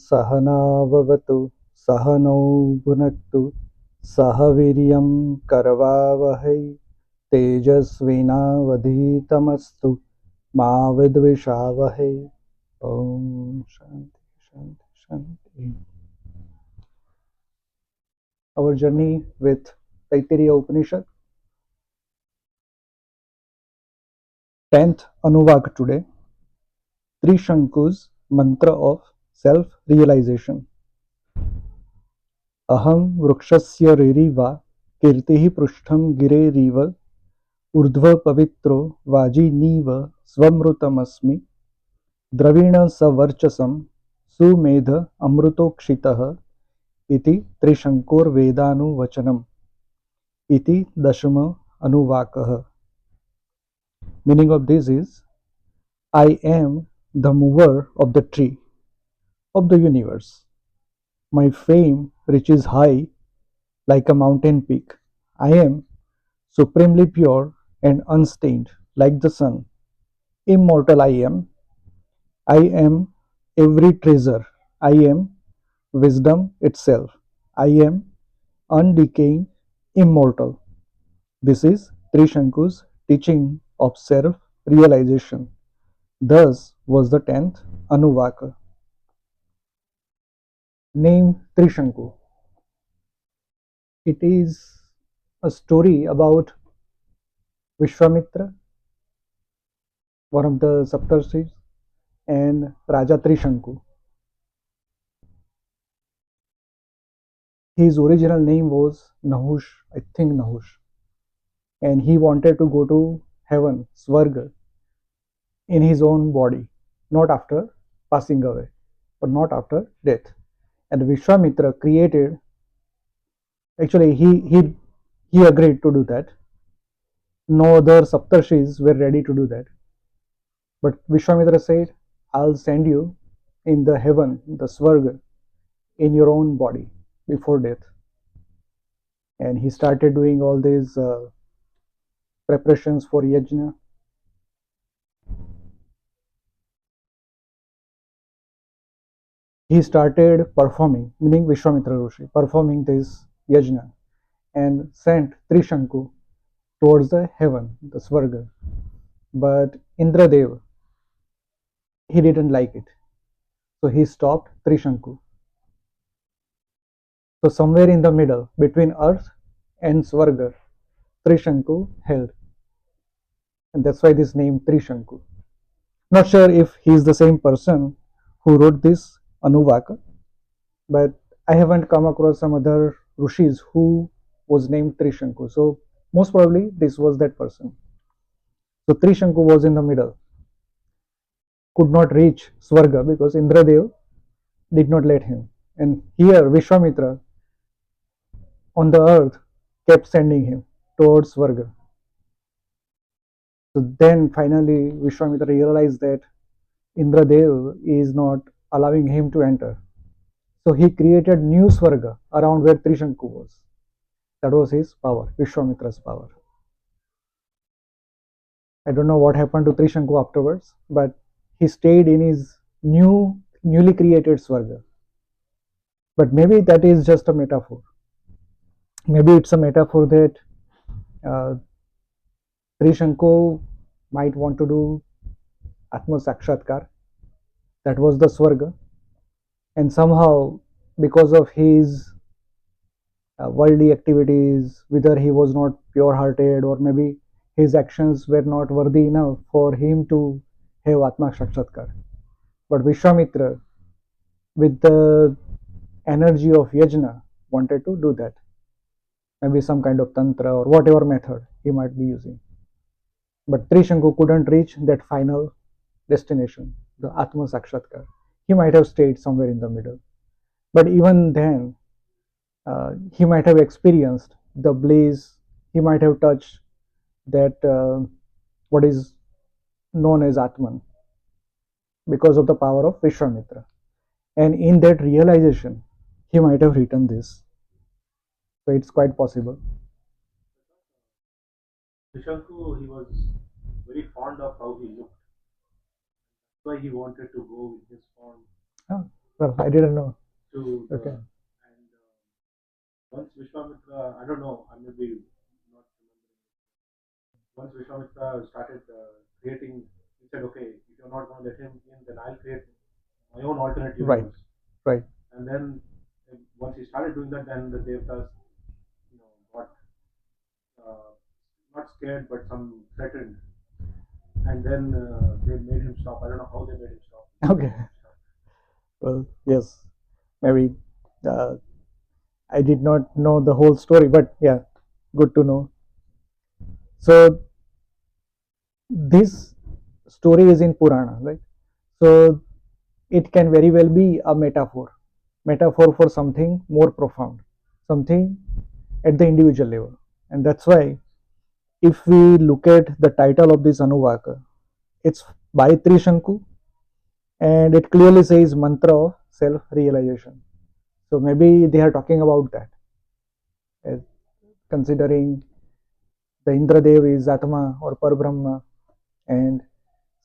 सहनाववतु सहनौ भुनक्तु सह वीर्यं करवावहै तेजस्विनावधीतमस्तु मा विद्विषावहै. Om Shanti Shanti Shanti. Our journey with Taittiriya Upanishad, 10th Anuvak today, Trishanku's mantra of self-realization. Aham vrukshasya ririva kirtihi prushtham gireriva urdhva pavitro vajiniva swamrutamasmi द्रवीण सवर्चसं Sumedh अमृतोक्षितः इति त्रिशंकुर्वेदानुवचनम् इति दशम अनुवाकः. Meaning of this is, I am the mover of the tree of the universe. My fame reaches high like a mountain peak. I am supremely pure and unstained like the sun. Immortal I am. I am every treasure. I am wisdom itself. I am undecaying, immortal. This is Trishanku's teaching of self-realization. Thus was the 10th Anuvaka. Name Trishanku. It is a story about Vishwamitra, one of the Saptarshis, and Raja Trishanku. His original name was Nahush, I think Nahush, and he wanted to go to heaven, Swarga, in his own body, not after passing away, but not after death. And Vishwamitra created, actually he agreed to do that. No other Saptarshis were ready to do that. But Vishwamitra said, I'll send you in the heaven, the Swarga, in your own body before death. And he started doing all these preparations for yajna. He started performing, meaning Vishwamitra Rishi, performing this yajna and sent Trishanku towards the heaven, the Swarga. But Indradev, he didn't like it. So he stopped Trishanku. So somewhere in the middle, between earth and Swarga, Trishanku held. And that's why this name Trishanku. Not sure if he's the same person who wrote this Anuvaka, but I haven't come across some other Rishis who was named Trishanku. So most probably this was that person. So Trishanku was in the middle, could not reach Swarga because Indradev did not let him. And here Vishwamitra on the earth kept sending him towards Swarga. So then finally Vishwamitra realized that Indradev is not allowing him to enter. So he created new Swarga around where Trishanku was. That was his power, Vishwamitra's power. I don't know what happened to Trishanku afterwards, but he stayed in his newly created Swarga. But maybe that is just a metaphor. Maybe it's a metaphor that uh, Trishanku might want to do Atma Sakshatkar. That was the Swarga. And somehow, because of his worldly activities, whether he was not pure hearted or maybe his actions were not worthy enough for him to have Atma Sakshatkar. But Vishwamitra, with the energy of Yajna, wanted to do that. Maybe some kind of Tantra or whatever method he might be using. But Trishanku couldn't reach that final destination, the Atma Sakshatkar. He might have stayed somewhere in the middle. But even then, he might have experienced the bliss, he might have touched that what is known as Atman because of the power of Vishwamitra. And in that realization, he might have written this. So it's quite possible. Trishanku, he was very fond of how he looked. That's why he wanted to go with his form. Ah, Well, I didn't know. to the Okay. and once Vishwamitra, I don't know, I may be not remembering. Once Vishwamitra started creating, he said, okay, if you're not going to let him in, then I'll create my own alternate Right. universe. Right. And then once he started doing that, then the Devtas, got uh, not scared, but some threatened. And then they made him stop. I don't know how they made him stop. They Okay. made him stop. Well, yes. Maybe uh, I did not know the whole story, but yeah, good to know. So this story is in Purana, right? So it can very well be a metaphor for something more profound, something at the individual level. And that's why if we look at the title of this Anuvaka, it's by Trishanku and it clearly says mantra of self realization. So maybe they are talking about that, considering the Indradev is Atma or Parbrahma, and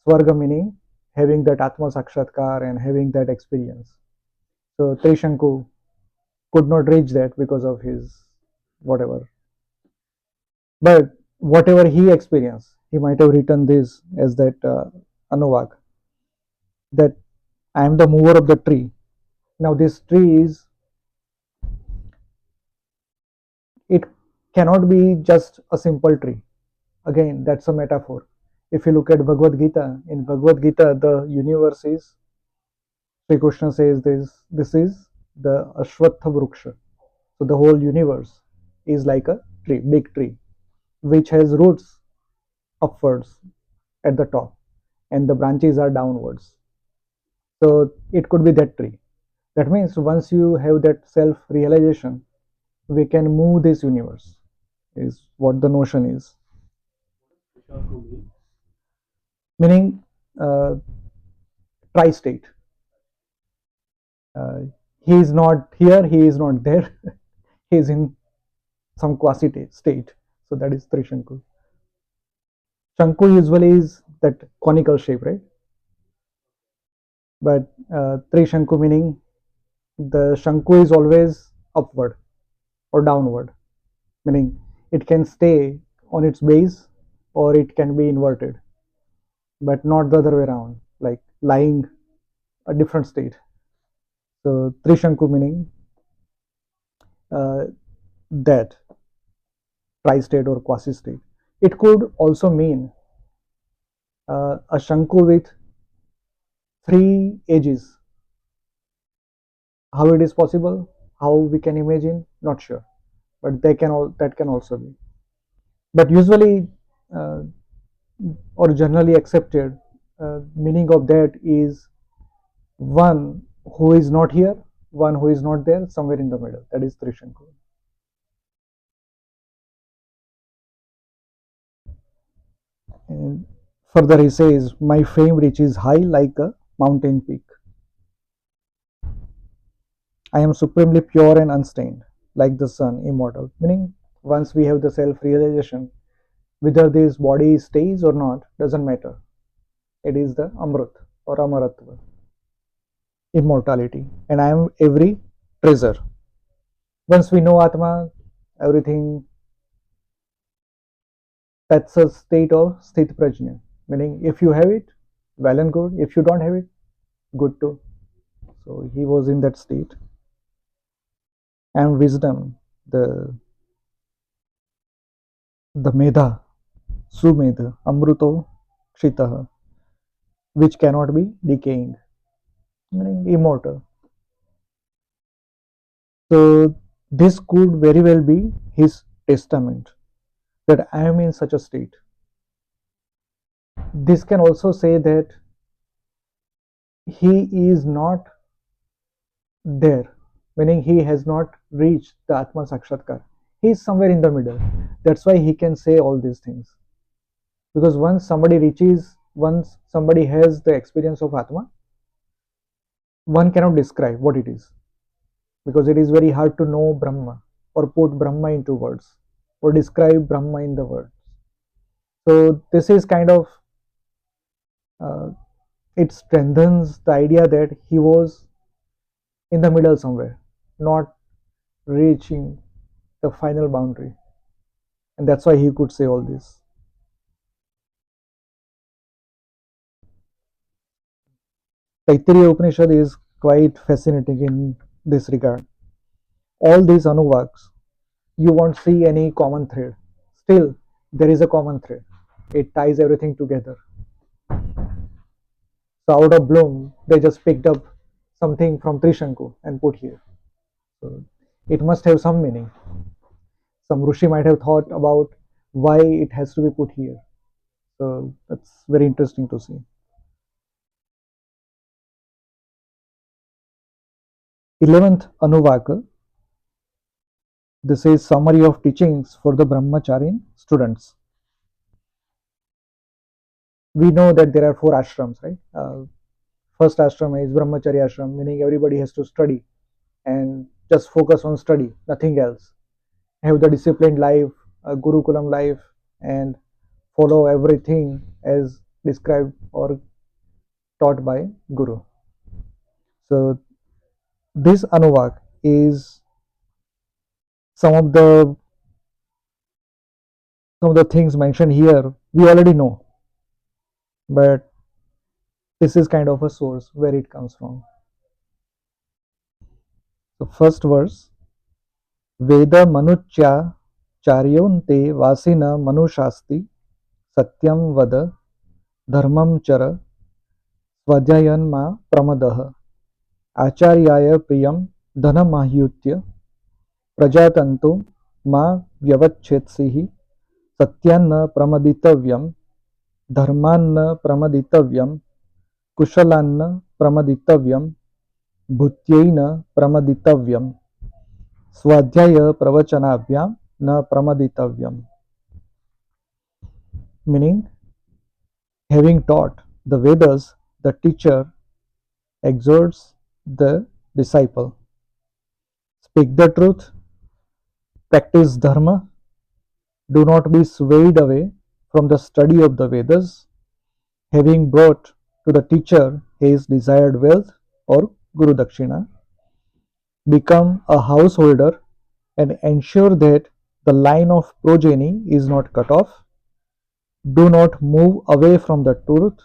Swarga meaning having that Atma Sakshatkar and having that experience. So Trishanku could not reach that because of his whatever. But whatever he experienced, he might have written this as that Anuvak, that I am the mover of the tree. Now this tree is, it cannot be just a simple tree. Again, that's a metaphor. If you look at Bhagavad Gita, in Bhagavad Gita, the universe is, Sri Krishna says this is the Ashwatha Vruksha. So the whole universe is like a tree, big tree, which has roots upwards at the top and the branches are downwards. So it could be that tree. That means once you have that self realization, we can move this universe, is what the notion is. Vishanku means Meaning, uh, tri state. Uh, he is not here, he is not there, he is in some quasi state. So that is Trishanku. Shanku usually is that conical shape, right? But Trishanku meaning the Shanku is always upward or downward, meaning it can stay on its base or it can be inverted, but not the other way around, like lying a different state. So Trishanku meaning uh, that tri-state or quasi-state. It could also mean a Shanku with three edges. How it is possible, how we can imagine, not sure, but they can all that can also be. But usually uh, or generally accepted meaning of that is one who is not here, one who is not there, somewhere in the middle. That is Trishanku. And further, he says, "My fame reaches high like a mountain peak. I am supremely pure and unstained, like the sun, immortal." Meaning, once we have the self-realization, whether this body stays or not doesn't matter. It is the Amrit or Amaratva, immortality, and I am every treasure. Once we know Atma, everything, that's a state of sthit prajna. Meaning, if you have it, well and good. If you don't have it, good too. So he was in that state. And wisdom, the medha, sumedha, amruto, kshitaha, which cannot be decaying, meaning immortal. So this could very well be his testament that I am in such a state. This can also say that he is not there, meaning he has not reached the Atma Sakshatkar. He is somewhere in the middle. That's why he can say all these things. Because once somebody has the experience of Atma, one cannot describe what it is. Because it is very hard to know Brahma or put Brahma into words or describe Brahma in the words. So this is kind of, uh, it strengthens the idea that he was in the middle somewhere, not reaching the final boundary. And that's why he could say all this. Taittiriya Upanishad is quite fascinating in this regard. All these Anuvaks, you won't see any common thread. Still, there is a common thread. It ties everything together. So out of bloom, they just picked up something from Trishanku and put here. So it must have some meaning. Some Rishi might have thought about why it has to be put here. So that's very interesting to see. 11th Anuvaka. This is summary of teachings for the Brahmacharin students. We know that there are four ashrams, right? First ashram is Brahmacharya ashram, meaning everybody has to study and just focus on study, nothing else. Have the disciplined life, Gurukulam life, and follow everything as described or taught by Guru. So this Anuvak is some of the things mentioned here we already know, but this is kind of a source where it comes from. The first verse, Veda manuchya charyonte vasina manushasti satyam vada dharmam chara svadhyayan ma pramadah आचार्याय प्रियम धनमाह्युत्य प्रजातंतु मा व्यवच्छेत्सिः सत्यान्न प्रमदितव्यम धर्मान्न प्रमदितव्यम कुशलान्न प्रमदितव्यम भूत्यैन प्रमदितव्यम स्वाध्याय प्रवचनाभ्याम न प्रमदितव्यम. Meaning, having taught the Vedas, the teacher exhorts the disciple. Speak the truth, practice dharma, do not be swayed away from the study of the Vedas, having brought to the teacher his desired wealth or Guru Dakshina. Become a householder and ensure that the line of progeny is not cut off. Do not move away from the truth.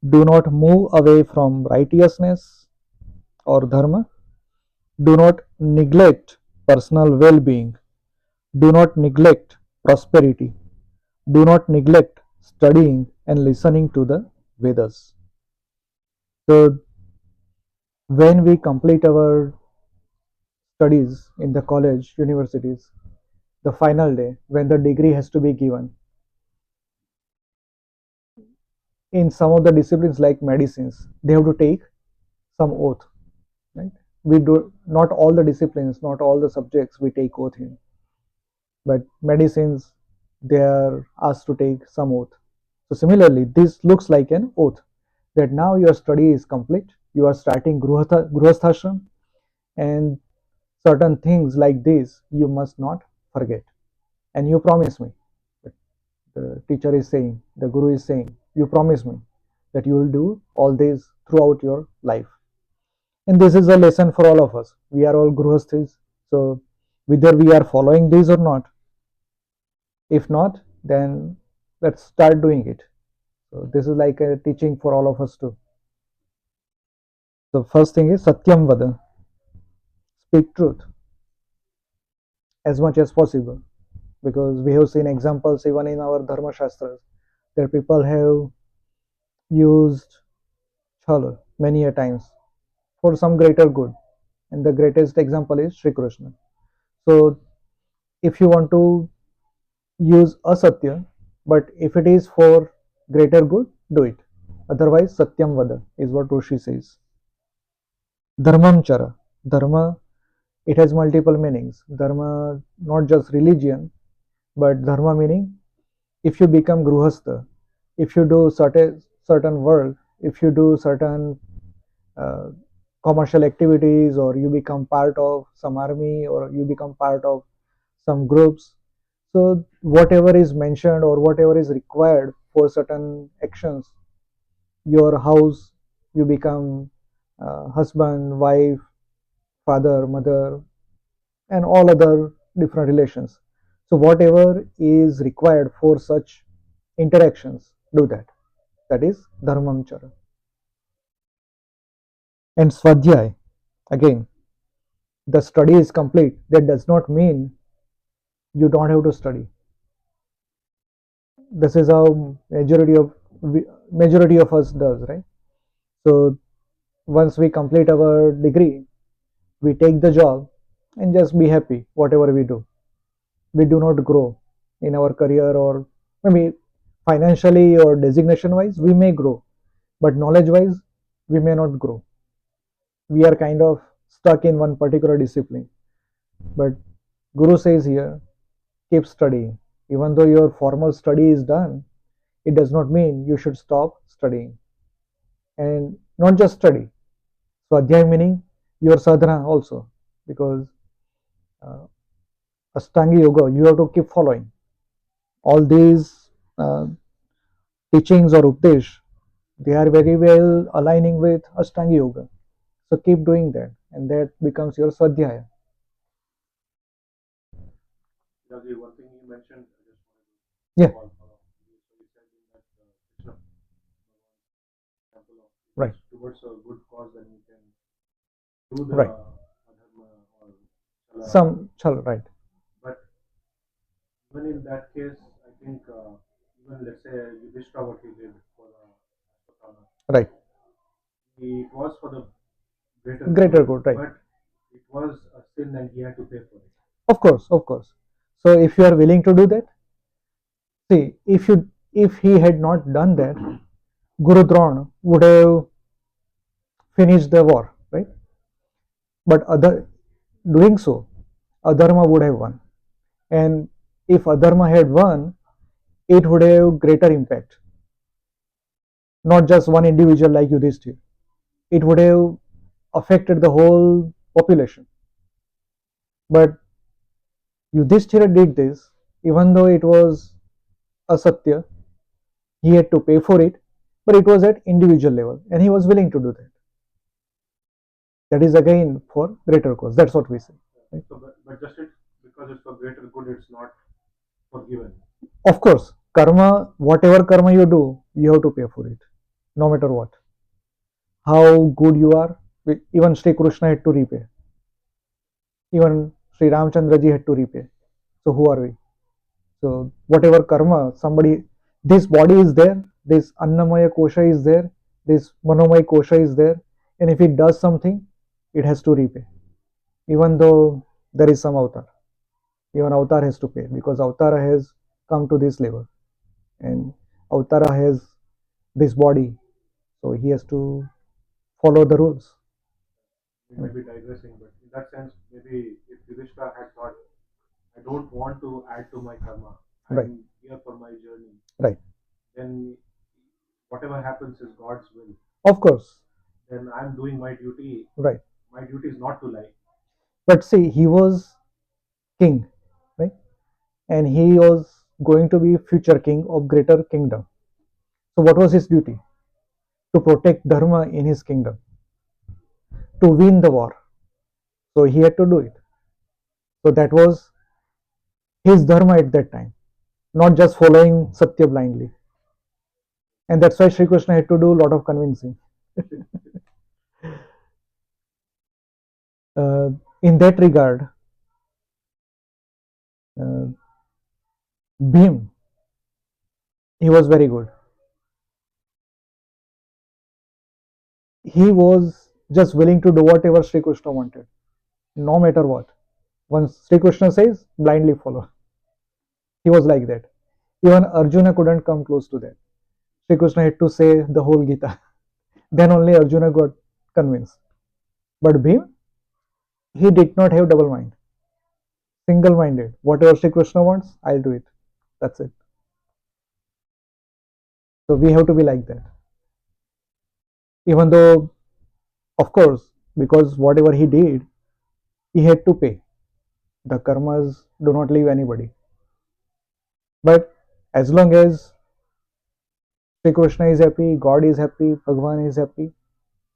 Do not move away from righteousness or dharma. Do not neglect personal well being. Do not neglect prosperity. Do not neglect studying and listening to the Vedas. So, when we complete our studies in the college, universities, the final day, when the degree has to be given, in some of the disciplines like medicines, they have to take some oath, right? We do not all the disciplines, not all the subjects we take oath in, but medicines, they are asked to take some oath. So similarly, this looks like an oath that now your study is complete, you are starting Grihasthashram, and certain things like this you must not forget. And you promise me, the teacher is saying, the Guru is saying, you promise me that you will do all this throughout your life. And this is a lesson for all of us. We are all Grihasthis, so whether we are following this or not, if not, then let's start doing it. So this is like a teaching for all of us too. The first thing is Satyam Vada, speak truth as much as possible, because we have seen examples even in our Dharma Shastras that people have used chala many a times for some greater good, and the greatest example is Sri Krishna. So if you want to use asatya, but if it is for greater good, do it. Otherwise, Satyam Vada is what Rishi says. Dharmam Chara, Dharma, it has multiple meanings. Dharma, not just religion, but Dharma meaning if you become Gruhastha, if you do certain work, if you do certain uh, commercial activities, or you become part of some army, or you become part of some groups, so whatever is mentioned or whatever is required for certain actions, your house, you become husband, wife, father, mother, and all other different relations. So whatever is required for such interactions, do that. That is dharmam chara. And swadhyay, again, the study is complete. That does not mean you don't have to study. This is how majority of us does, right? So once we complete our degree, we take the job and just be happy whatever we do. We do not grow in our career, or maybe financially or designation wise we may grow, but knowledge wise we may not grow. We are kind of stuck in one particular discipline. But Guru says here, keep studying. Even though your formal study is done, it does not mean you should stop studying. And not just study. Swadhyay meaning your sadhana also, because uh, Ashtanga Yoga, you have to keep following. All these teachings or updesh, they are very well aligning with Ashtanga Yoga. So keep doing that, and that becomes your Swadhyaya. Yeah, the one thing you mentioned, I just Yeah, wanted to follow. So you said in that Krishna example of it right, is towards a good cause, then you can do the right. adharma or chala. Some, chal, right, But even in that case, I think even let's say Yudhishthira what he did for Ashwatthama, right. it was for the greater Greater good, good, right. but it was a sin and he had to pay for it. Of course, of course. So if you are willing to do that, see, if he had not done that, Guru Drona would have finished the war, right? But other doing so, Adharma would have won. And if Adharma had won, it would have greater impact. Not just one individual like Yudhishthir. It would have affected the whole population. But Yudhishthira did this, even though it was asatya, he had to pay for it, but it was at individual level, and he was willing to do that. That is again for greater cause. That's what we say. Right? So, but just it because it's for greater good, it's not forgiven. Of course, karma, whatever karma you do, you have to pay for it, no matter what. How good you are, even Sri Krishna had to repay. Even Sri Ramchandra ji had to repay. So who are we? So whatever karma somebody, this body is there, this Annamaya Kosha is there, this Manomaya Kosha is there, and if it does something, it has to repay. Even though there is some avatar, even avatar has to pay, because avatar has come to this level, and avatar has this body, so he has to follow the rules. We may be digressing, but in that sense, maybe if Yudhishthira had thought, I don't want to add to my karma, Right, I'm here for my journey, right. then whatever happens is God's will. Of course, Then I'm doing my duty. right. My duty is not to lie. But see, he was king, right? And he was going to be future king of greater kingdom. So what was his duty? To protect dharma in his kingdom, to win the war. So he had to do it. So that was his dharma at that time, not just following Satya blindly. And that's why Sri Krishna had to do a lot of convincing. uh, in that regard, uh, Bhim, he was very good. He was just willing to do whatever Sri Krishna wanted, no matter what. Once Sri Krishna says, blindly follow. He was like that. Even Arjuna couldn't come close to that. Sri Krishna had to say the whole Gita. Then only Arjuna got convinced. But Bhim, he did not have double mind. Single minded. Whatever Sri Krishna wants, I'll do it. That's it. So we have to be like that. Even though, of course, because whatever he did, he had to pay. The karmas do not leave anybody. But as long as Sri Krishna is happy, God is happy, Bhagwan is happy,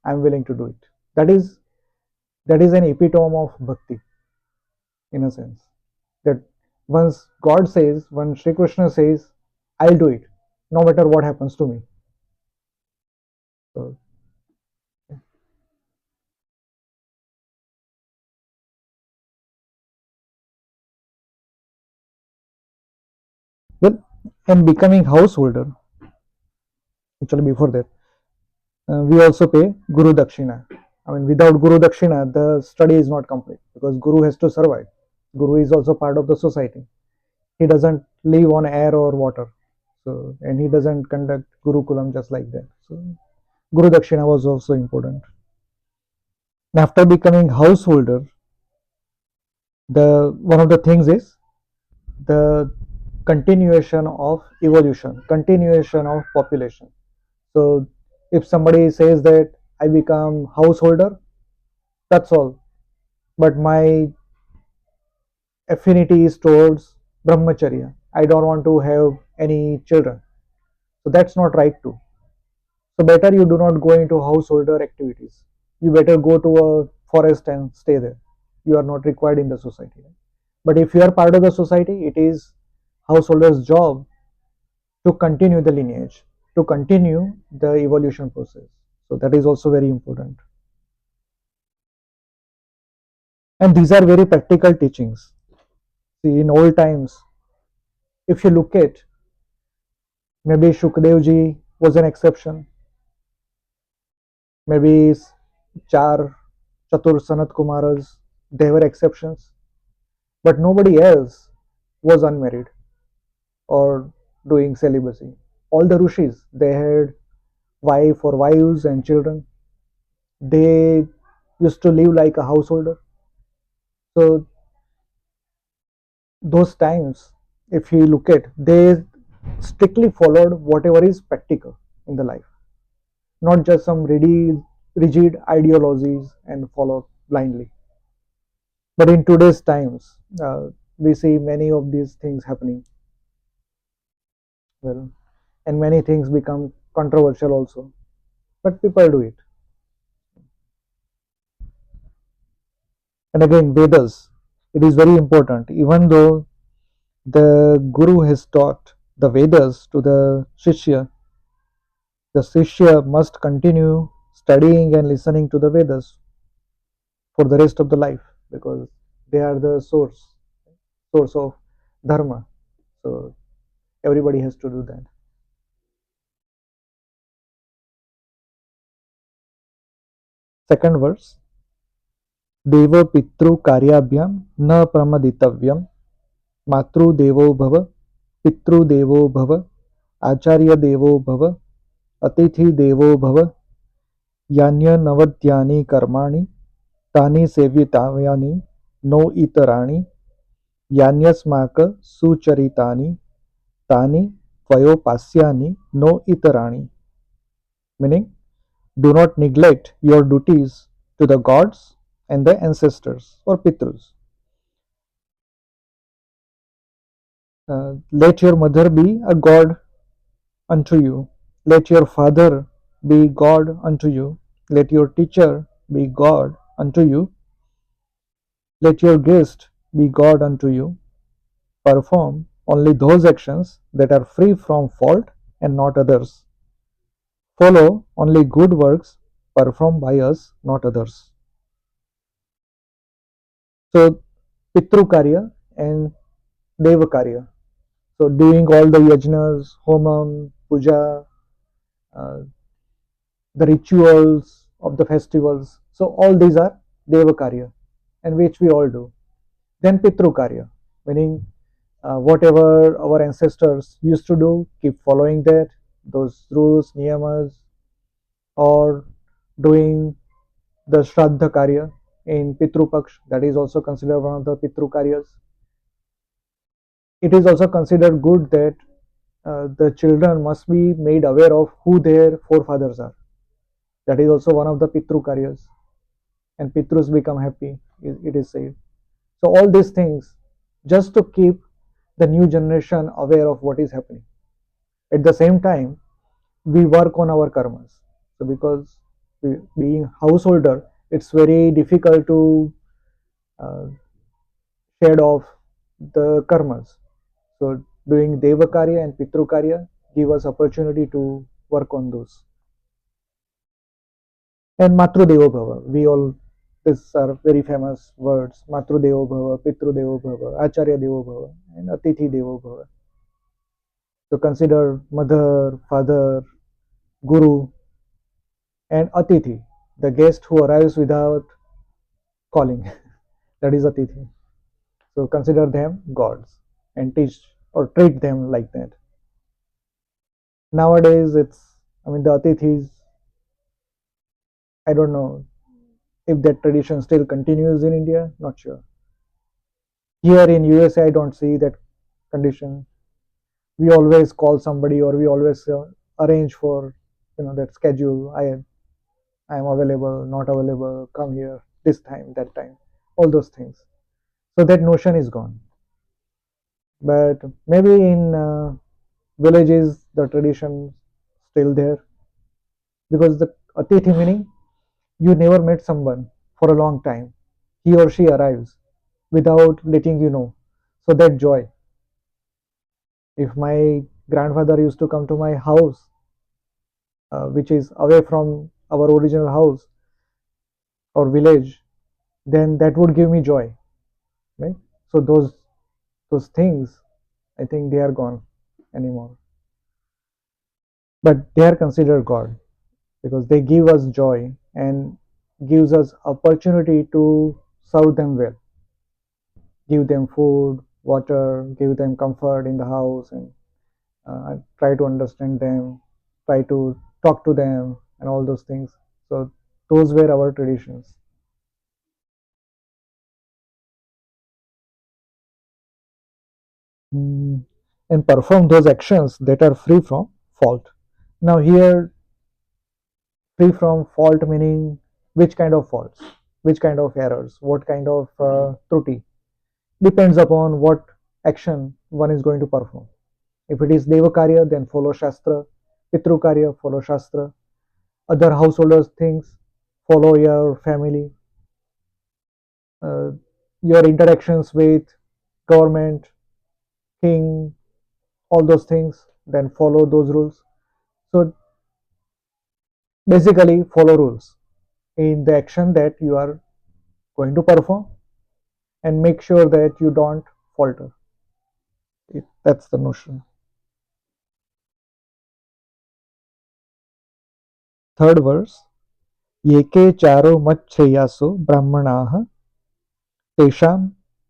I'm willing to do it. That is That is an epitome of bhakti, in a sense. That once God says, when Sri Krishna says, I'll do it, no matter what happens to me. So, well, and becoming householder, actually before that, we also pay Guru Dakshina. I mean, without Guru Dakshina, the study is not complete because Guru has to survive. Guru is also part of the society. He doesn't live on air or water. So, and he doesn't conduct Gurukulam just like that. So, Guru Dakshina was also important. And after becoming householder, the one of the things is the continuation of evolution, continuation of population. So, if somebody says that I become householder, that's all. But my affinity is towards brahmacharya. I don't want to have any children. So that's not right too. So better you do not go into householder activities. You better go to a forest and stay there. You are not required in the society. But if you are part of the society, it is householder's job to continue the lineage, to continue the evolution process. So that is also very important. And these are very practical teachings. See, in old times, if you look at, maybe Shukdev was an exception. Maybe Char, Chatur Sanat Kumaras, they were exceptions. But nobody else was unmarried or doing celibacy. All the rishis, they had wife or wives and children. They used to live like a householder. So those times, if you look at, they strictly followed whatever is practical in the life, not just some rigid ideologies and follow blindly. But in today's times, we see many of these things happening. Well, and many things become controversial also. But people do it. And again, Vedas, it is very important. Even though the Guru has taught the Vedas to the Shishya must continue studying and listening to the Vedas for the rest of the life because they are the source of dharma. So everybody has to do that. Second verse, देव पितृ कार्याभ्याम न प्रमदितव्यम मातृदेवो भव पितृदेवो भव आचार्य देवो भव अतिथि देवो भव यान्यनवद्यानि कर्माणि तानि सेवितव्यानि नो इतराणि यान्यस्माक सुचरितानि तानि त्वयोपास्यानि no इतराणि. Meaning, do not neglect your duties to the gods and the ancestors or pitrus. Let your mother be a god unto you. Let your father be God unto you. Let your teacher be God unto you. Let your guest be God unto you. Perform only those actions that are free from fault and not others. Follow only good works performed by us, not others. So, Pitru Karya and Deva Karya. So, doing all the yajnas, homam, puja, uh, the rituals of the festivals. So all these are Deva Karya, and which we all do. Then Pitru Karya, meaning whatever our ancestors used to do, keep following that, those rules, niyamas, or doing the Shraddha Karya in Pitru Paksh, that is also considered one of the Pitru Karyas. It is also considered good that the children must be made aware of who their forefathers are. That is also one of the Pitru Karyas. And Pitrus become happy, it is said. So all these things just to keep the new generation aware of what is happening. At the same time, we work on our karmas. So because being householder, it's very difficult to uh, shed off the karmas. So doing Deva Karya and Pitru Karya give us opportunity to work on those. And Matru Devo Bhava, we all, these are very famous words, Matru Devo Bhava, Pitru Devo Bhava, Acharya Devo Bhava, and Atithi Devo Bhava. So consider mother, father, guru, and Atithi, the guest who arrives without calling. That is Atithi. So consider them gods and teach or treat them like that. Nowadays, it's, I mean, the Atithis, I don't know if that tradition still continues in India, not sure. Here in USA, I don't see that condition. We always call somebody or we always arrange for, that schedule. I am available, not available, come here, this time, that time, all those things. So that notion is gone. But maybe in villages, the tradition still there, because the Atithi meaning you never met someone for a long time. He or she arrives without letting you know. So that joy. If my grandfather used to come to my house, which is away from our original house or village, then that would give me joy, right? So those things, I think they are gone anymore. But they are considered God because they give us joy and gives us opportunity to serve them well, give them food, water, give them comfort in the house, and try to understand them, try to talk to them, and all those things. So those were our traditions. Mm, and perform those actions that are free from fault. Now here, free from fault meaning which kind of faults, which kind of errors, what kind of truti, depends upon what action one is going to perform. If it is Devakarya, then follow Shastra. Pitrukarya, follow Shastra. Other householders things, follow your family. Uh, your interactions with government, king, all those things, then follow those rules. So basically, follow rules in the action that you are going to perform and make sure that you don't falter. That's the notion. Third verse. Yeke charo macchyaso brahmanaha तेषां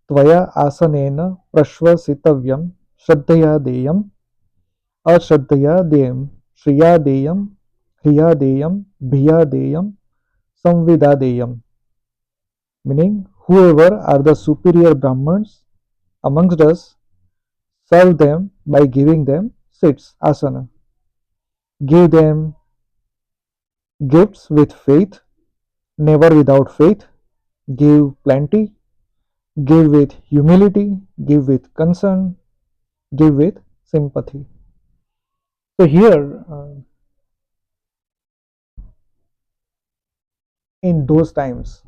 त्वया आसनेन प्रश्वसितव्यं श्रद्धया देयम् अश्रद्धया देयं श्रिया देयं ह्रिया देयं भिया देयं संविदा देयम्, meaning whoever are the superior Brahmins amongst us, serve them by giving them seats, asana. Give them gifts with faith, never without faith. Give plenty, give with humility, give with concern, give with sympathy. So here, in those times,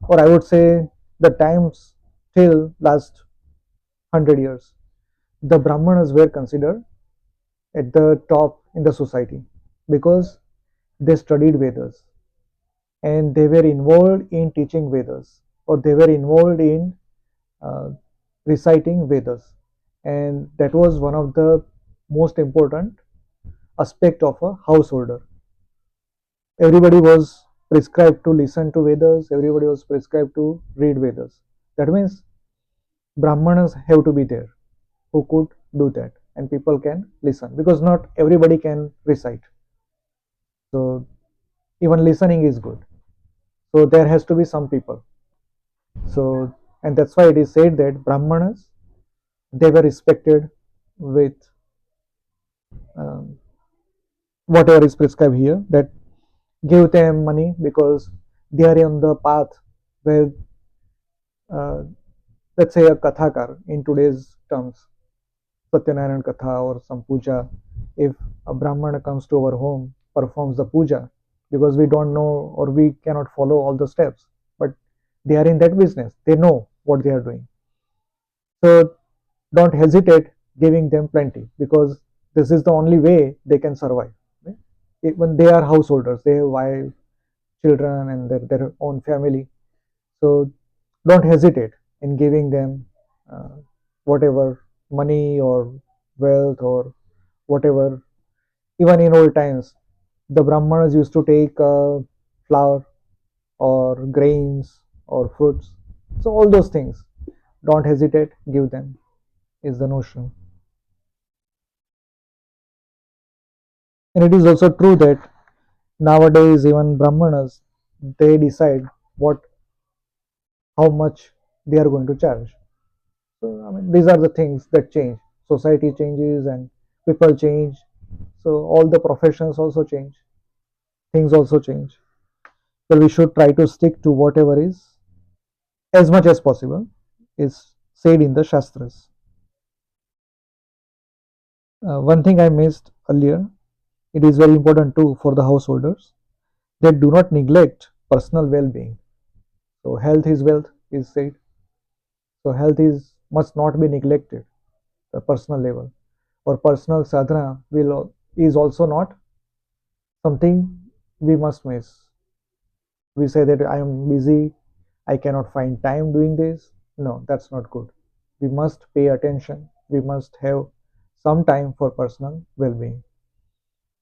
or I would say the times till last 100 years, the Brahmanas were considered at the top in the society because they studied Vedas and they were involved in teaching Vedas, or they were involved in uh, reciting Vedas, and that was one of the most important aspect of a householder. Everybody was prescribed to listen to Vedas, everybody was prescribed to read Vedas. That means Brahmanas have to be there who could do that, and people can listen because not everybody can recite. So even listening is good. So there has to be some people. So, and that's why it is said that Brahmanas, they were respected with um, whatever is prescribed here, that give them money because they are on the path where, uh, let's say, a kathakar in today's terms, Satyanarayan Katha or some puja, if a Brahmana comes to our home, performs the puja, because we don't know or we cannot follow all the steps. But they are in that business, they know what they are doing. So don't hesitate giving them plenty, because this is the only way they can survive. When they are householders, they have wife, children, and their own family. So don't hesitate in giving them uh, whatever money or wealth or whatever. Even in old times, the Brahmanas used to take flour or grains or fruits. So all those things, don't hesitate, give them, is the notion. And it is also true that nowadays even Brahmanas, they decide what, how much they are going to charge. So I mean, these are the things that change. Society changes and people change. So all the professions also change. Things also change. So we should try to stick to whatever is, as much as possible, is said in the Shastras. One thing I missed earlier, it is very important too for the householders, that do not neglect personal well-being. So health is wealth is said. So health is must not be neglected, the personal level, or personal sadhana will is also not something we must miss. We say that I am busy, I cannot find time doing this. No, that's not good. We must pay attention. We must have some time for personal well-being.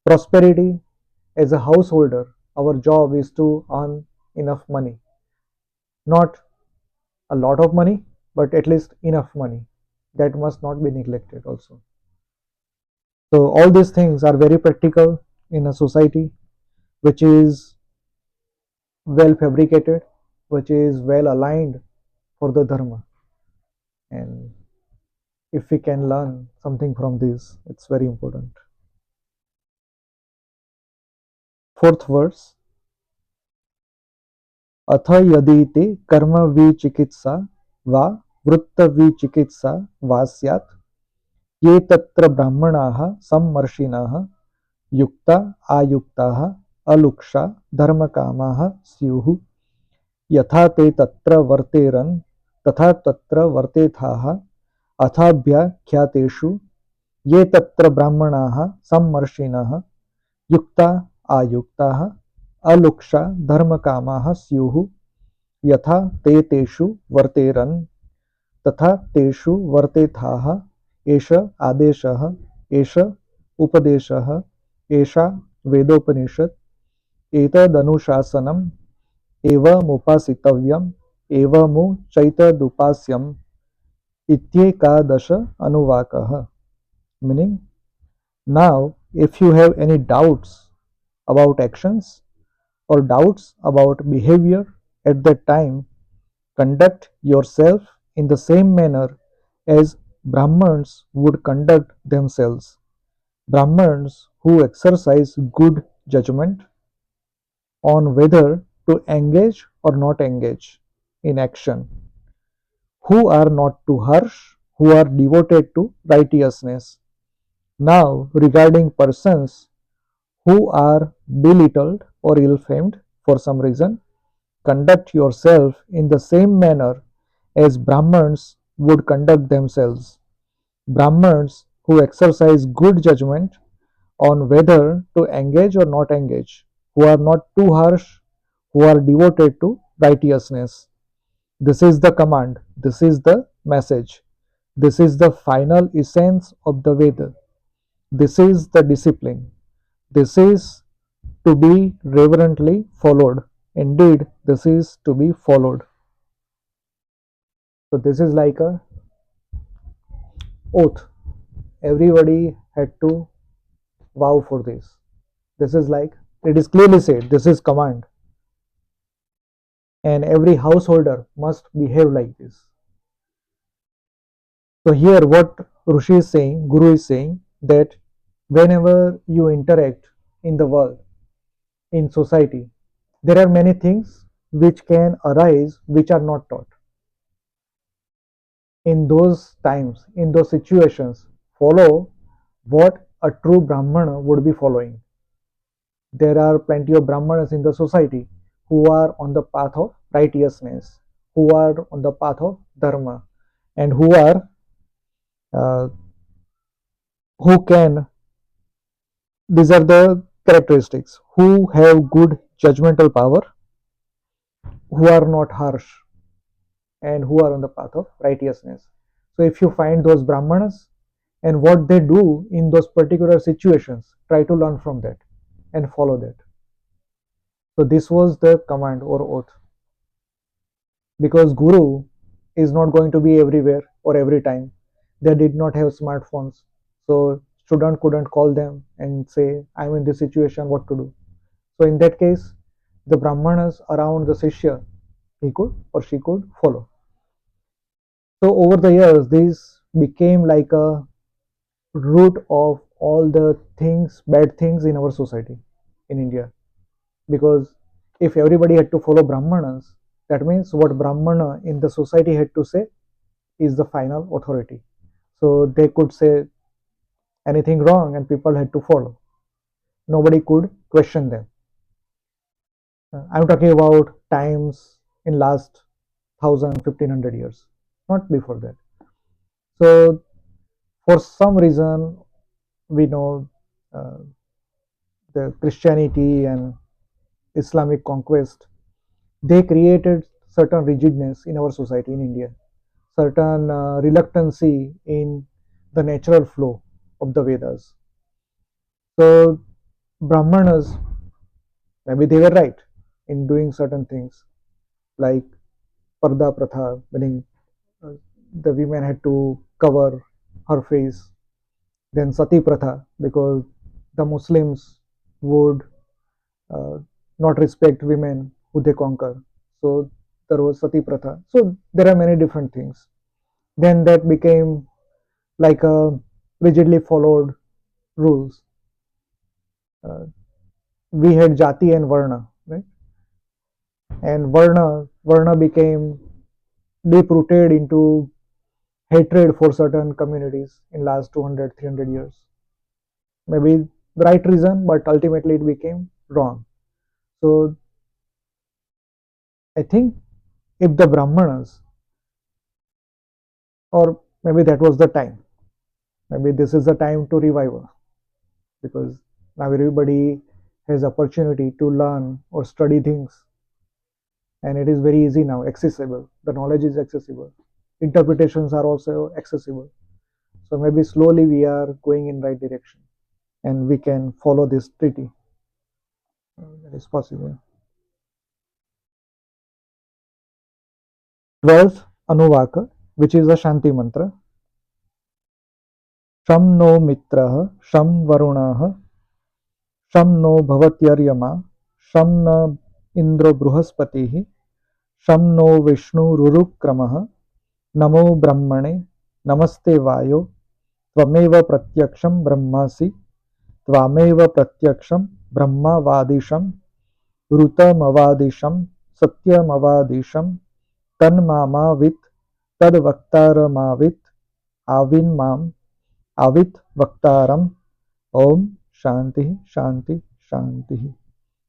Prosperity, as a householder, our job is to earn enough money. Not a lot of money, but at least enough money. That must not be neglected also. So all these things are very practical in a society which is well fabricated, which is well aligned for the dharma. And if we can learn something from this, it's very important. Fourth verse, अथ यदि ते कर्म विचिकित्सा वा वृत्त विचिकित्सा वा स्यात् ये तत्र ब्राह्मणाः सम्मर्षिणः युक्ता आयुक्ताः अलुक्षा धर्मकामाः स्युः यथा ते तत्र वर्तेरन् तथा तत्र वर्तेथाः अथाभ्याख्यातेषु ये तत्र ब्राह्मणाः सम्मर्षिणः युक्ता आयुक्ताः अलुक्षा धर्मकामाः स्युः यथा ते तेषु वर्तेरन् तथा तेषु वर्तेथाः एष आदेशः एष उपदेशः एषा वेदोपनिषत् एतदनुशासनम् एवमुपासितव्यम् एवमुचैतदुपास्यम् इत्येकादश अनुवाकः. Meaning, now if you have any doubts about actions or doubts about behavior at that time, conduct yourself in the same manner as Brahmans would conduct themselves. Brahmans who exercise good judgment on whether to engage or not engage in action, who are not too harsh, who are devoted to righteousness. Now, regarding persons who are belittled or ill famed for some reason, conduct yourself in the same manner as Brahmans would conduct themselves. Brahmans who exercise good judgment on whether to engage or not engage, who are not too harsh, who are devoted to righteousness. This is the command, this is the message, this is the final essence of the Veda. This is the discipline. This is to be reverently followed. Indeed, this is to be followed. So this is like a oath. Everybody had to vow for this. This is like, it is clearly said, this is command. And every householder must behave like this. So here what Rishi is saying, Guru is saying, that whenever you interact in the world, in society, there are many things which can arise which are not taught. In those times, in those situations, follow what a true Brahmana would be following. There are plenty of Brahmanas in the society who are on the path of righteousness, who are on the path of dharma, and uh, who can, these are the characteristics, who have good judgmental power, who are not harsh, and who are on the path of righteousness. So if you find those Brahmanas and what they do in those particular situations, try to learn from that and follow that. So this was the command or oath, because Guru is not going to be everywhere or every time. They did not have smartphones, so student couldn't call them and say, I'm in this situation, what to do. So in that case, the Brahmanas around the Shishya, he could or she could follow. So over the years, this became like a root of all the things, bad things in our society in India. Because if everybody had to follow Brahmanas, that means what Brahmana in the society had to say is the final authority. So they could say anything wrong and people had to follow. Nobody could question them. I'm talking about times in last 1,000, 1,500 years, not before that. So for some reason, we know uh, the Christianity and Islamic conquest, they created certain rigidness in our society in India, certain reluctancy in the natural flow of the Vedas. So Brahmanas, maybe they were right in doing certain things like Parda Pratha, meaning uh, the women had to cover her face. Then Sati Pratha, because the Muslims would uh, not respect women who they conquer. So there was Sati Pratha. So there are many different things. Then that became like a rigidly followed rules. Uh, we had Jati and Varna, right? And Varna became deep rooted into hatred for certain communities in last 200, 300 years. Maybe the right reason, but ultimately it became wrong. So I think if the Brahmanas, or maybe that was the time, maybe this is the time to revive, because now everybody has opportunity to learn or study things, and it is very easy now, accessible. The knowledge is accessible. Interpretations are also accessible. So maybe slowly we are going in right direction, and we can follow this treaty. That is possible. 12th Anuvaka, which is a Shanti mantra. शं no मित्रः शं वरुणः शं no भवत्यर्यमा शं न इन्द्रो बृहस्पतिः शं no विष्णुरुरुक्रमः नमो ब्रह्मणे नमस्ते वायो त्वमेव प्रत्यक्षं ब्रह्मासि त्वामेव प्रत्यक्षं ब्रह्मवादिशं ऋतमवादिशं सत्यमवादिशं तन्मामावित् तद्वक्तारमावित् आविन्माम् आवित् वक्तारम् Om Shanti Shanti Shanti.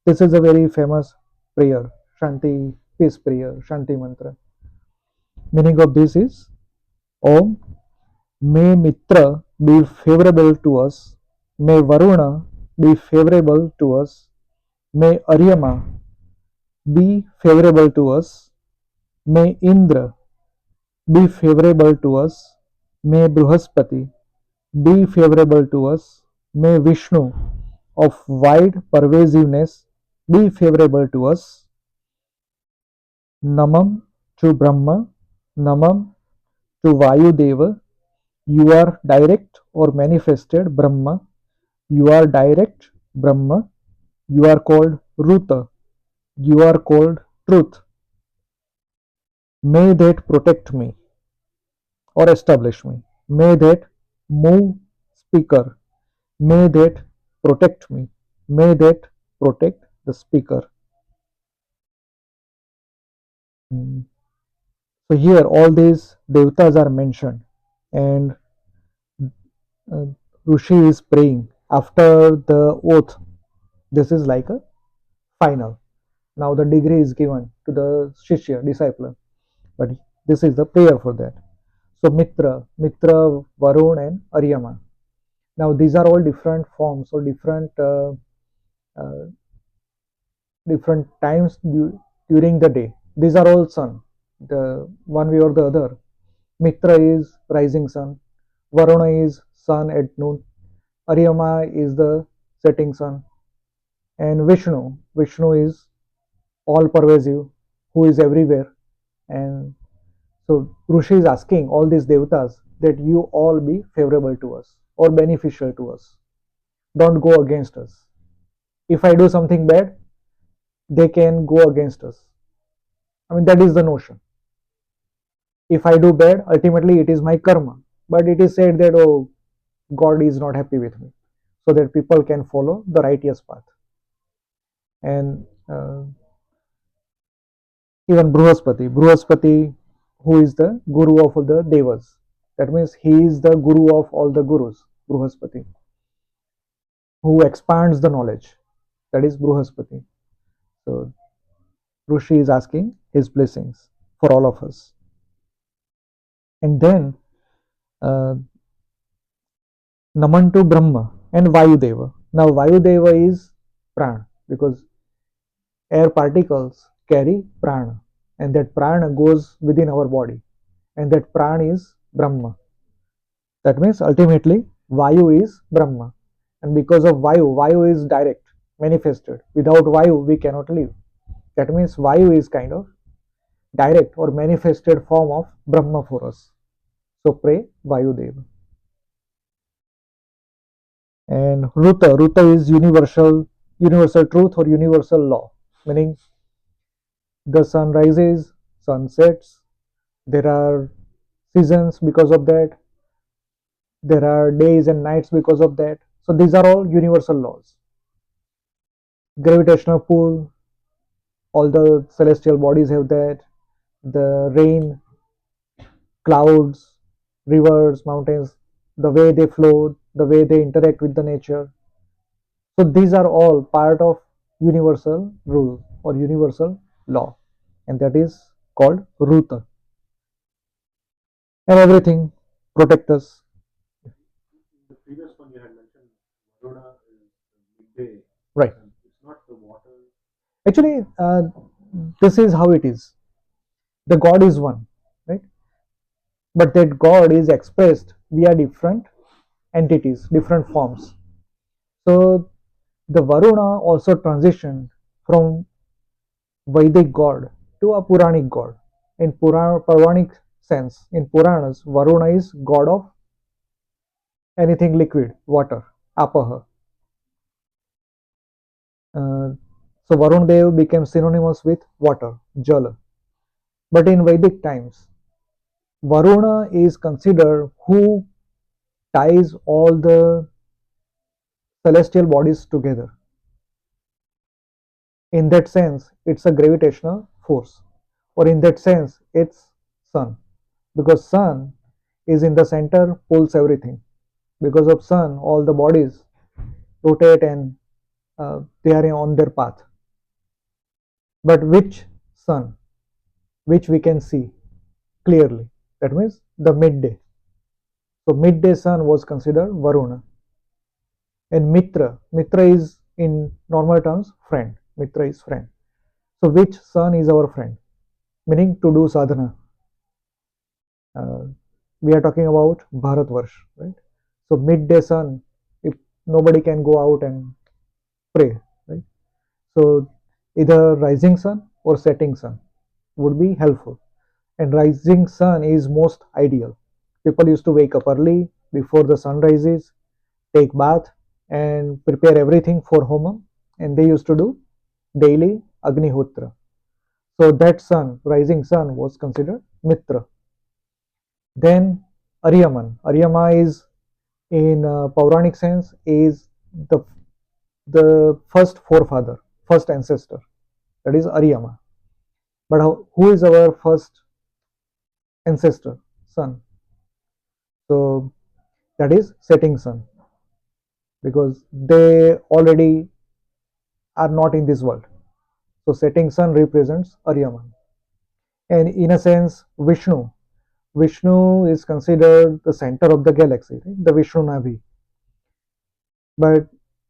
This is a very famous prayer, Shanti, peace prayer, Shanti mantra. Meaning of this is Om, may Mitra be favorable to us, may Varuna be favorable to us, may Aryama be favorable to us, may Indra be favorable to us, may Bruhaspati be favorable to us, may Vishnu of wide pervasiveness be favorable to us. Namam to Brahma, Namam to Vayudeva. You are direct or manifested Brahma. You are direct Brahma. You are called Ruta. You are called Truth. May that protect me or establish me. May that move speaker. May that protect me. May that protect the speaker. Mm. So here all these devatas are mentioned, and uh, Rishi is praying after the oath. This is like a final. Now the degree is given to the Shishya, disciple, but this is the prayer for that. So Mitra, Varun, and Aryama. Now these are all different forms or uh, different times during the day. These are all sun, the one way or the other. Mitra is rising sun, Varuna is sun at noon, Aryama is the setting sun, and Vishnu is all pervasive, who is everywhere. And so Rishi is asking all these devatas that you all be favorable to us or beneficial to us. Don't go against us. If I do something bad, they can go against us. I mean, that is the notion. If I do bad, ultimately it is my karma. But it is said that, oh, God is not happy with me, so that people can follow the righteous path. And even Bruhaspati, who is the guru of all the devas. That means he is the guru of all the gurus, Bruhaspati, who expands the knowledge. That is Bruhaspati. So Rishi is asking his blessings for all of us. And then uh, Naman to Brahma and Vayudeva. Now Vayudeva is prana because air particles carry prana, and that prana goes within our body, and that prana is Brahma. That means ultimately Vayu is Brahma, and because of Vayu is direct, manifested. Without Vayu, we cannot live. That means Vayu is kind of direct or manifested form of Brahma for us. So pray Vayu Deva. And Ruta is universal truth or universal law, meaning the sun rises, sun sets, there are seasons because of that, there are days and nights because of that. So these are all universal laws. Gravitational pull, all the celestial bodies have that. The rain, clouds, rivers, mountains, the way they flow, the way they interact with the nature. So these are all part of universal rule or universal law, and that is called Ruta. And everything protect us. The previous one you had mentioned, Varuna is the midday, Right. and it's not the water. Actually, this is how it is. The God is one, right? But that God is expressed via different entities, different forms. So the Varuna also transitioned from Vedic God to a Puranic God. In Puranic sense, in Puranas, Varuna is God of anything liquid, water, apaha. Uh, so Varun Dev became synonymous with water, jala. But in Vedic times, Varuna is considered who ties all the celestial bodies together. In that sense, it's a gravitational force, or in that sense, it's sun, because sun is in the center, pulls everything. Because of sun, all the bodies rotate and they are on their path. But which sun? Which we can see clearly? That means the midday. So midday sun was considered Varuna. And Mitra is in normal terms friend. Mitra is friend. So which sun is our friend? Meaning to do sadhana. Uh, we are talking about Bharatvarsh, right? So midday sun, if nobody can go out and pray, right? So either rising sun or setting sun would be helpful. And rising sun is most ideal. People used to wake up early before the sun rises, take bath, and prepare everything for Homa. And they used to do daily Agnihotra. So that sun, rising sun, was considered Mitra. Then Aryaman. Aryama is, in Puranic sense, is the first forefather, first ancestor. That is Aryama. But who is our first ancestor? Sun. So that is setting sun, because they already are not in this world. So setting sun represents Aryaman. And in a sense, Vishnu is considered the center of the galaxy, right? The Vishnu Navi. But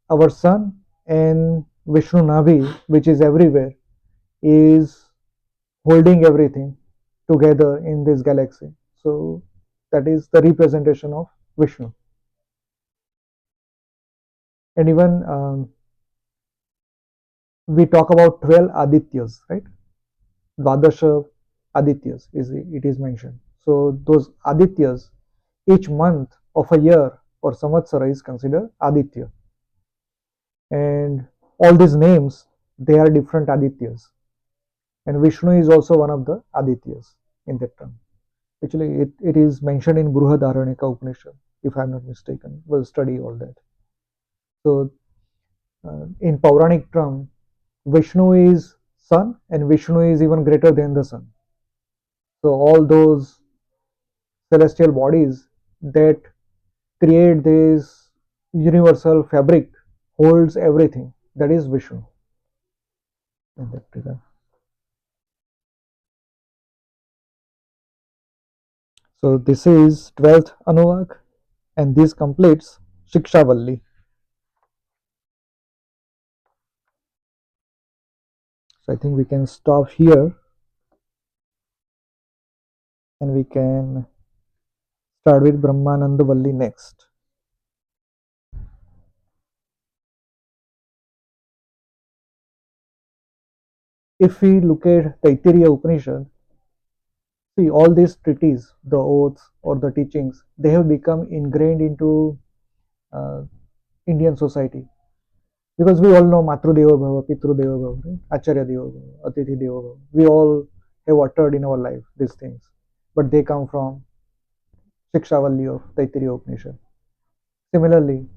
our sun and Vishnu Navi, which is everywhere, is holding everything together in this galaxy. So that is the representation of Vishnu. And even we talk about 12 Adityas, right? Dvadasha Adityas it is mentioned. So those Adityas, each month of a year or Samvatsara is considered Aditya. And all these names, they are different Adityas. And Vishnu is also one of the Adityas in that term. Actually, it is mentioned in Bruhadaranyaka Upanishad, if I'm not mistaken. We'll study all that. So, in Puranic term, Vishnu is sun, and Vishnu is even greater than the sun. So, all those celestial bodies that create this universal fabric holds everything. That is Vishnu. In that regard. So, this is 12th Anuvak, and this completes Shikshavalli. So I think we can stop here and we can start with Brahmananda Valli next. If we look at Taittiriya Upanishad, see all these treatises, the oaths or the teachings, they have become ingrained into uh, Indian society. Because we all know Matru Deva Bhava, Pitru Deva Bhava, right? Acharya Deva Bhava, Atithi Deva Bhava. We all have uttered in our life these things. But they come from Shikshavalli of Taittiriya Upanishad. Similarly,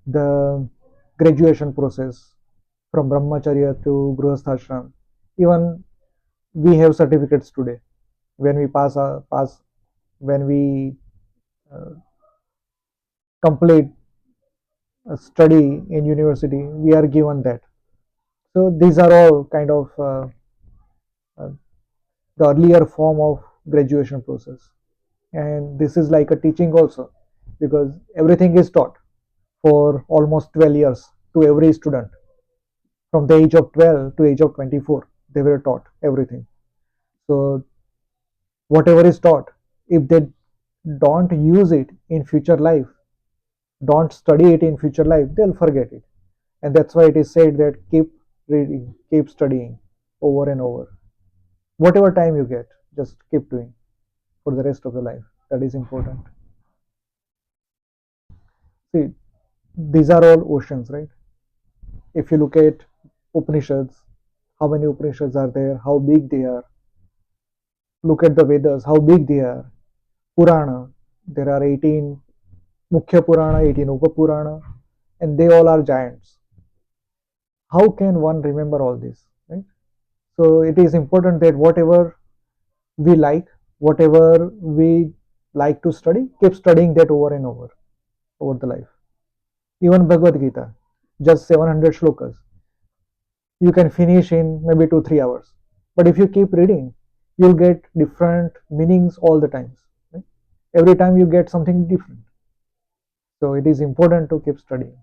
the graduation process from Brahmacharya to Grihasthashram, even we have certificates today. When we when we uh, complete a study in university, we are given that. So these are all kind of uh, the earlier form of graduation process, and this is like a teaching also, because everything is taught for almost 12 years to every student. From the age of 12 to age of 24, they were taught everything. So whatever is taught, if they don't use it in future life, don't study it in future life, they'll forget it. And that's why it is said that keep reading, keep studying over and over. Whatever time you get, just keep doing for the rest of the life. That is important. See, these are all oceans, right? If you look at Upanishads, how many Upanishads are there, how big they are. Look at the Vedas, how big they are. Purana, there are 18 Mukhya Purana, 18 Upa Purana, and they all are giants. How can one remember all this, right? So it is important that whatever we like, whatever we like to study, keep studying that over and over the life. Even Bhagavad Gita, just 700 shlokas, you can finish in maybe 2 3 hours. But if you keep reading, you'll get different meanings all the times. Right? Every time you get something different. So it is important to keep studying.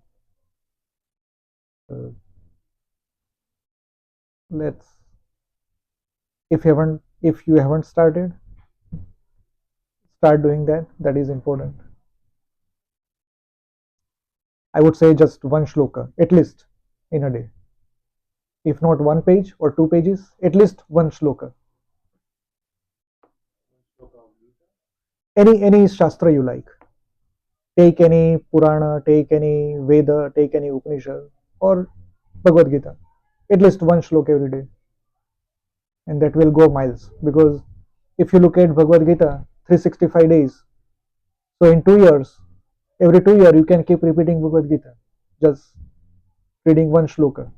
So let's, if you haven't started, start doing that. That is important. I would say just one shloka at least in a day. If not one page or 2 pages, at least one shloka. Any shastra you like. Take any Purana, take any Veda, take any Upanishad or Bhagavad Gita. At least one shloka every day, and that will go miles. Because if you look at Bhagavad Gita, 365 days. So in 2 years, every 2 year you can keep repeating Bhagavad Gita, just reading one shloka.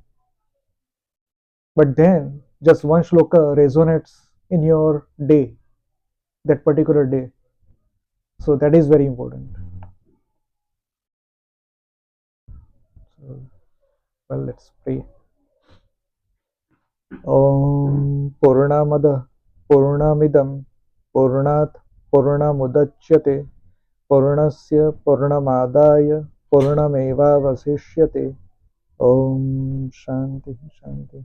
But then just one shloka resonates in your day, that particular day. So that is very important. So, well, let's pray. ॐ पूर्णमिदं पूर्णात् पूर्णमुदच्यते पूर्णस्य पूर्णमादाय पूर्णमेवावशिष्यते। ॐ शान्तिः शान्तिः।